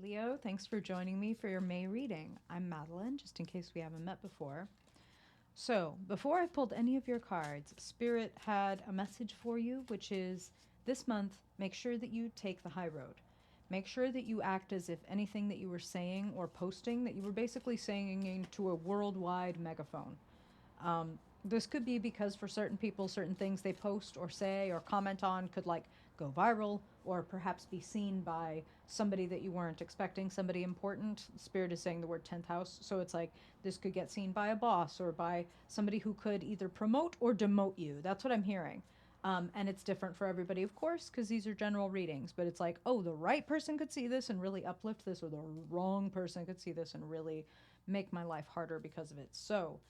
Leo, thanks for joining me for your May reading. I'm Madeline, just in case we haven't met before. So, before I pulled any of your cards, Spirit had a message for you, which is this month, make sure that you take the high road. Make sure that you act as if anything that you were saying or posting, that you were basically saying into a worldwide megaphone. This could be because for certain people, certain things they post or say or comment on could like go viral or perhaps be seen by somebody that you weren't expecting, somebody important. Spirit is saying the word 10th house. So it's like this could get seen by a boss or by somebody who could either promote or demote you. That's what I'm hearing. And it's different for everybody, of course, because these are general readings. But it's like, oh, the right person could see this and really uplift this, or the wrong person could see this and really make my life harder because of it. So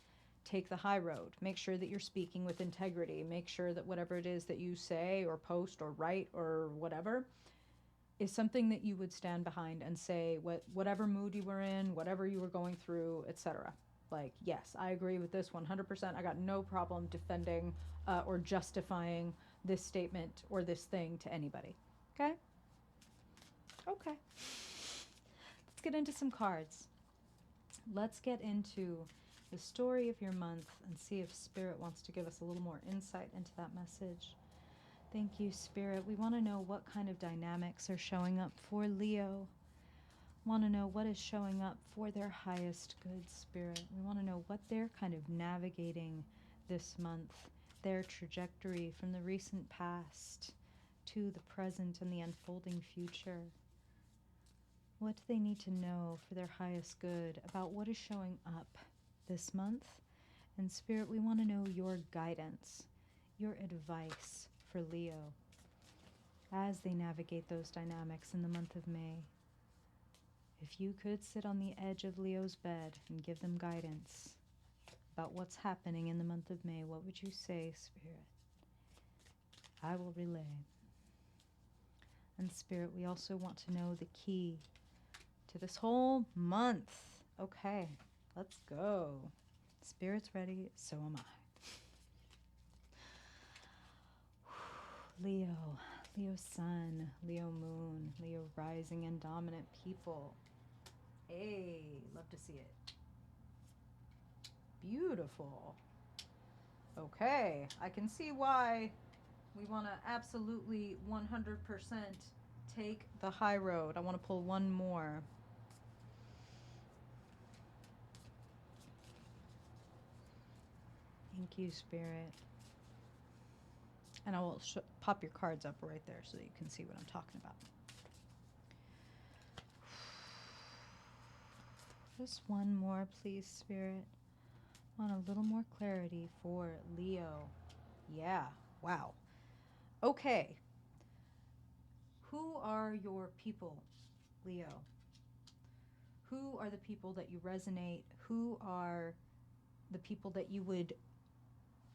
take the high road. Make sure that you're speaking with integrity. Make sure that whatever it is that you say or post or write or whatever is something that you would stand behind and say whatever mood you were in, whatever you were going through, etc. Like, yes, I agree with this 100%. I got no problem defending or justifying this statement or this thing to anybody. Okay? Okay. Let's get into some cards. Let's get into the story of your month and see if Spirit wants to give us a little more insight into that message. Thank you, Spirit. We want to know what kind of dynamics are showing up for Leo. Want to know what is showing up for their highest good, Spirit. We want to know what they're kind of navigating this month, their trajectory from the recent past to the present and the unfolding future. What do they need to know for their highest good about what is showing up this month? And Spirit, we want to know your guidance, your advice for Leo as they navigate those dynamics in the month of May. If you could sit on the edge of Leo's bed and give them guidance about what's happening in the month of May, what would you say, Spirit? I will relay. And Spirit, we also want to know the key to this whole month. Okay, let's go. Spirit's ready, so am I. Leo, Leo sun, Leo moon, Leo rising and dominant people. Hey, love to see it. Beautiful. Okay, I can see why we want to absolutely 100% take the high road. I want to pull one more. Thank you, Spirit. And I will pop your cards up right there so that you can see what I'm talking about. Just one more, please, Spirit. Want a little more clarity for Leo. Yeah, wow. Okay. Who are your people, Leo? Who are the people that you resonate? Who are the people that you would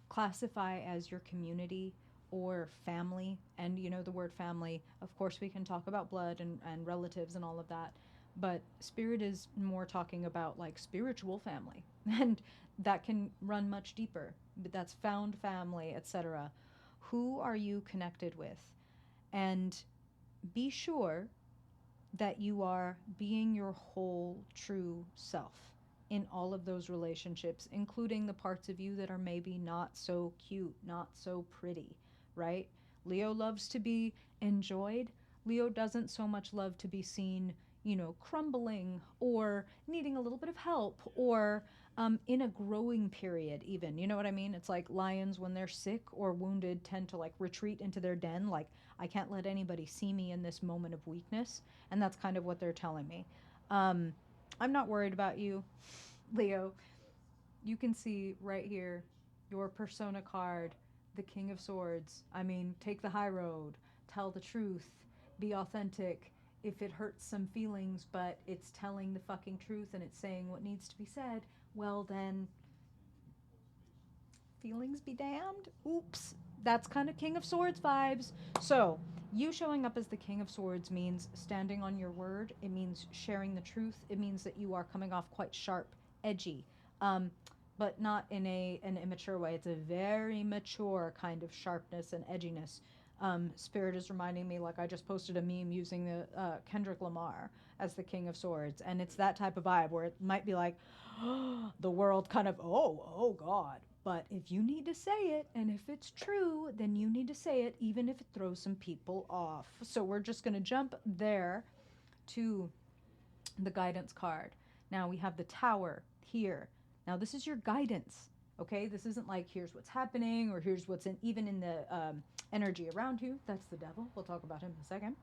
classify as your community or family? And you know the word family, of course we can talk about blood and relatives and all of that, but Spirit is more talking about like spiritual family and that can run much deeper, but that's found family, etc. Who are you connected with? And be sure that you are being your whole true self in all of those relationships, including the parts of you that are maybe not so cute, not so pretty, right? Leo loves to be enjoyed. Leo doesn't so much love to be seen, crumbling or needing a little bit of help or in a growing period even. You know what I mean? It's like lions when they're sick or wounded tend to like retreat into their den. Like, I can't let anybody see me in this moment of weakness. And that's kind of what they're telling me. I'm not worried about you, Leo. You can see right here your persona card, the King of Swords. I mean, take the high road, tell the truth, be authentic. If it hurts some feelings, but it's telling the fucking truth and it's saying what needs to be said, well then, feelings be damned. Oops. That's kind of King of Swords vibes. So, you showing up as the King of Swords means standing on your word. It means sharing the truth. It means that you are coming off quite sharp, edgy, but not in an immature way. It's a very mature kind of sharpness and edginess. Spirit is reminding me, like I just posted a meme using the Kendrick Lamar as the King of Swords, and it's that type of vibe where it might be like the world kind of, oh God. But if you need to say it, and if it's true, then you need to say it, even if it throws some people off. So we're just going to jump there to the guidance card. Now we have the Tower here. Now this is your guidance. Okay, this isn't like here's what's happening or here's what's in even in the energy around you. That's the devil. We'll talk about him in a second.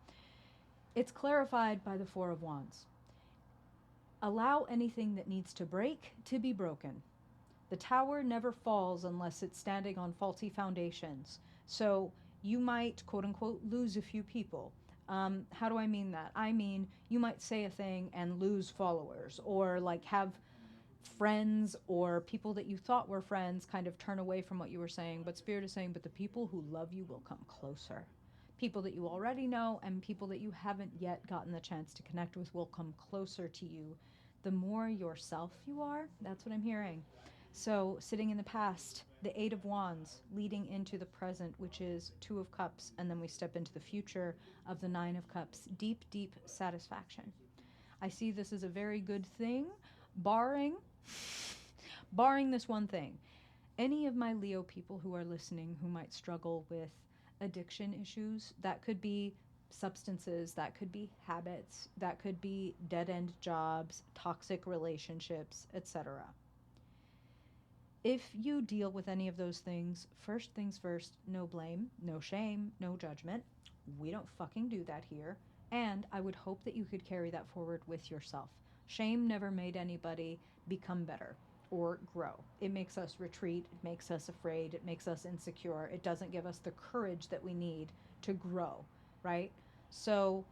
It's clarified by the Four of Wands. Allow anything that needs to break to be broken. The tower never falls unless it's standing on faulty foundations. So you might, quote unquote, lose a few people. How do I mean that? I mean, you might say a thing and lose followers, or like have friends or people that you thought were friends kind of turn away from what you were saying. But Spirit is saying, but the people who love you will come closer. People that you already know and people that you haven't yet gotten the chance to connect with will come closer to you. The more yourself you are, that's what I'm hearing. So, sitting in the past, the Eight of Wands, leading into the present, which is Two of Cups, and then we step into the future of the Nine of Cups. Deep, deep satisfaction. I see this as a very good thing, barring this one thing. Any of my Leo people who are listening who might struggle with addiction issues, that could be substances, that could be habits, that could be dead-end jobs, toxic relationships, etc. If you deal with any of those things first, no blame, no shame, no judgment. We don't fucking do that here. And I would hope that you could carry that forward with yourself. Shame never made anybody become better or grow. It makes us retreat, it makes us afraid, it makes us insecure. It doesn't give us the courage that we need to grow, right? So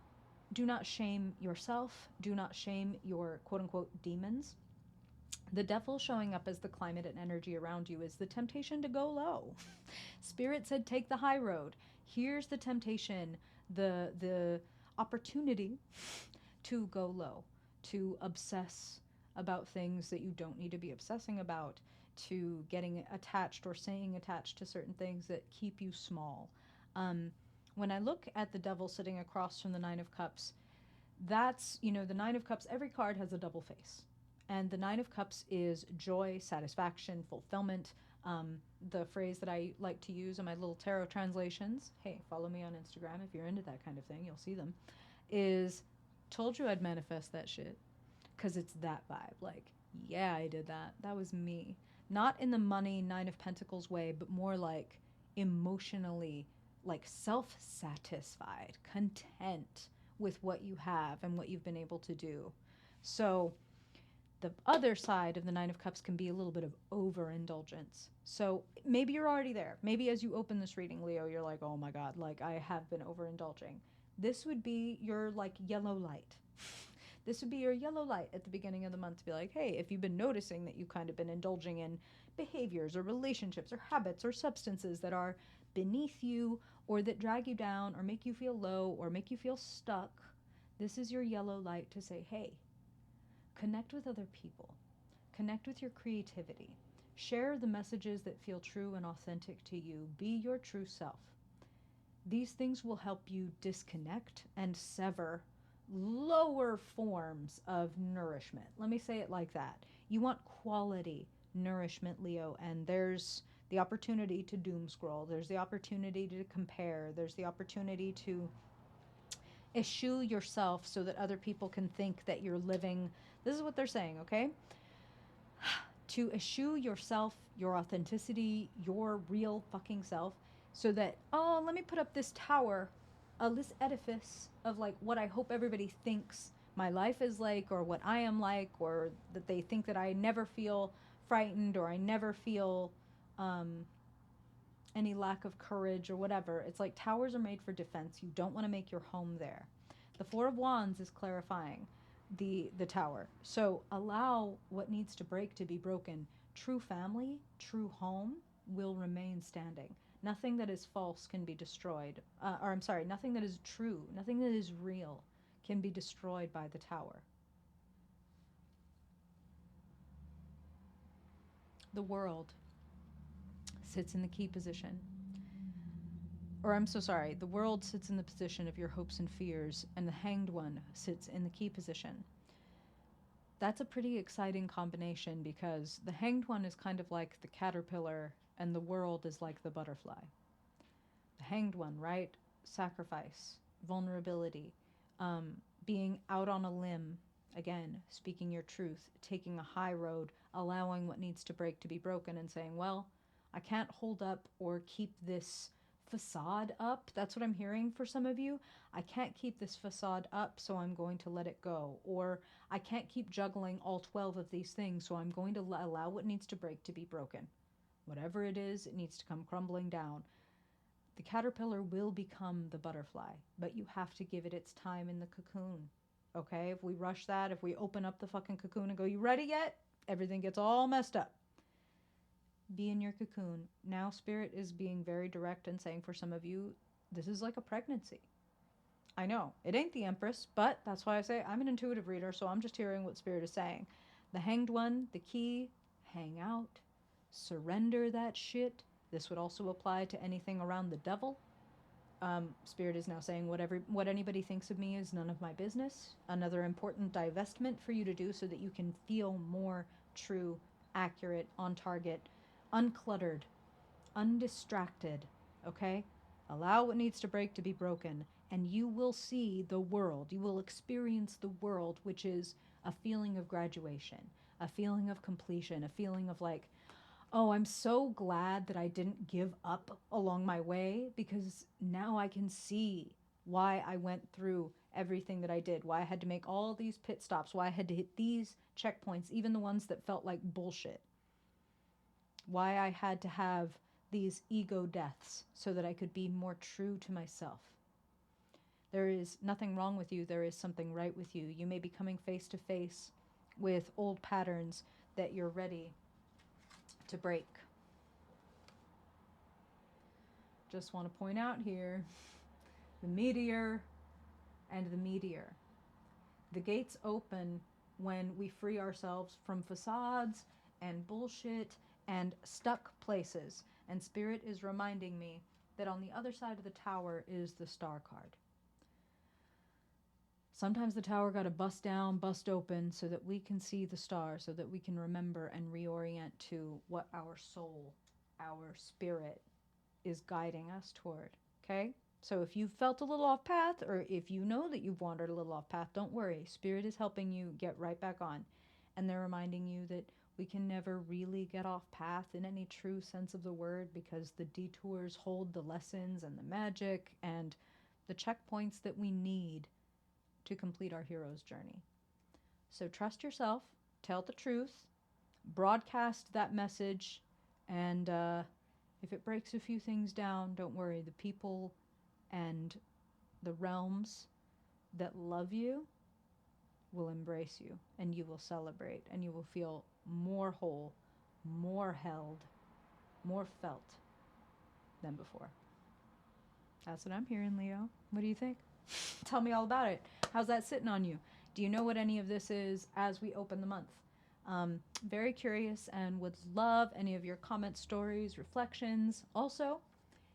do not shame yourself. Do not shame your quote unquote demons. The devil showing up as the climate and energy around you is the temptation to go low. Spirit said, take the high road. Here's the temptation, the opportunity to go low, to obsess about things that you don't need to be obsessing about, to getting attached or staying attached to certain things that keep you small. When I look at the devil sitting across from the Nine of Cups, that's, the Nine of Cups, every card has a double face. And the Nine of Cups is joy, satisfaction, fulfillment. The phrase that I like to use in my little tarot translations, hey, follow me on Instagram if you're into that kind of thing, you'll see them, is told you I'd manifest that shit. Because it's that vibe. Like, yeah, I did that. That was me. Not in the money, Nine of Pentacles way, but more like emotionally, like self-satisfied, content with what you have and what you've been able to do. So the other side of the Nine of Cups can be a little bit of overindulgence. So maybe you're already there. Maybe as you open this reading, Leo, you're like, oh my God, like I have been overindulging. This would be your like yellow light. This would be your yellow light at the beginning of the month to be like, hey, if you've been noticing that you've kind of been indulging in behaviors or relationships or habits or substances that are beneath you or that drag you down or make you feel low or make you feel stuck, this is your yellow light to say, hey, connect with other people. Connect with your creativity. Share the messages that feel true and authentic to you. Be your true self. These things will help you disconnect and sever lower forms of nourishment. Let me say it like that. You want quality nourishment, Leo, and there's the opportunity to doom scroll. There's the opportunity to compare. There's the opportunity to eschew yourself so that other people can think that you're living. This is what they're saying, okay? To eschew yourself, your authenticity, your real fucking self, so that, oh, let me put up this tower, this edifice of like what I hope everybody thinks my life is like, or what I am like, or that they think that I never feel frightened, or I never feel any lack of courage or whatever. It's like towers are made for defense. You don't want to make your home there. The Four of Wands is clarifying the tower. So allow what needs to break to be broken. True family, true home will remain standing. Nothing that is false can be destroyed. Nothing that is true, nothing that is real can be destroyed by the tower. The world sits in the key position. or I'm so sorry, the world sits in the position of your hopes and fears, and the Hanged One sits in the key position. That's a pretty exciting combination because the Hanged One is kind of like the caterpillar, and the world is like the butterfly. The Hanged One, right? Sacrifice, vulnerability, being out on a limb, again, speaking your truth, taking a high road, allowing what needs to break to be broken, and saying, well, I can't hold up or keep this facade up. That's what I'm hearing for some of you. I can't keep this facade up, so I'm going to let it go. Or I can't keep juggling all 12 of these things, so I'm going to allow what needs to break to be broken. Whatever it is, it needs to come crumbling down. The caterpillar will become the butterfly, but you have to give it its time in the cocoon. Okay? If we rush that, if we open up the fucking cocoon and go, you ready yet? Everything gets all messed up. Be in your cocoon. Now, Spirit is being very direct and saying for some of you, this is like a pregnancy. I know, it ain't the Empress, but that's why I say I'm an intuitive reader, so I'm just hearing what Spirit is saying. The Hanged One, the key, hang out, surrender that shit. This would also apply to anything around the devil. Spirit is now saying what anybody thinks of me is none of my business. Another important divestment for you to do so that you can feel more true, accurate, on target, uncluttered, undistracted, okay? Allow what needs to break to be broken, and you will see the world. You will experience the world, which is a feeling of graduation, a feeling of completion, a feeling of like, oh, I'm so glad that I didn't give up along my way, because now I can see why I went through everything that I did, why I had to make all these pit stops, why I had to hit these checkpoints, even the ones that felt like bullshit. Why I had to have these ego deaths so that I could be more true to myself. There is nothing wrong with you. There is something right with you. You may be coming face to face with old patterns that you're ready to break. Just want to point out here, the meteor and the meteor. The gates open when we free ourselves from facades and bullshit and stuck places. And Spirit is reminding me that on the other side of the tower is the star card. Sometimes the tower got to bust down, bust open so that we can see the star, so that we can remember and reorient to what our soul, our spirit is guiding us toward. Okay? So if you've felt a little off path, or if you know that you've wandered a little off path, don't worry. Spirit is helping you get right back on. And they're reminding you that we can never really get off path in any true sense of the word, because the detours hold the lessons and the magic and the checkpoints that we need to complete our hero's journey. So trust yourself, tell the truth, broadcast that message, and if it breaks a few things down, don't worry. The people and the realms that love you will embrace you, and you will celebrate, and you will feel more whole, more held, more felt than before. That's what I'm hearing, Leo. What do you think? Tell me all about it. How's that sitting on you? Do you know what any of this is as we open the month? Very curious and would love any of your comments, stories, reflections. Also,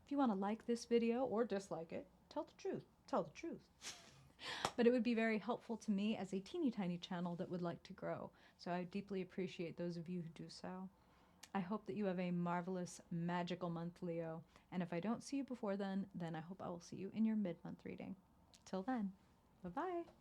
if you want to like this video or dislike it, tell the truth. Tell the truth. But it would be very helpful to me as a teeny tiny channel that would like to grow. So I deeply appreciate those of you who do so. I hope that you have a marvelous, magical month, Leo. And if I don't see you before then I hope I will see you in your mid-month reading. Till then, bye-bye.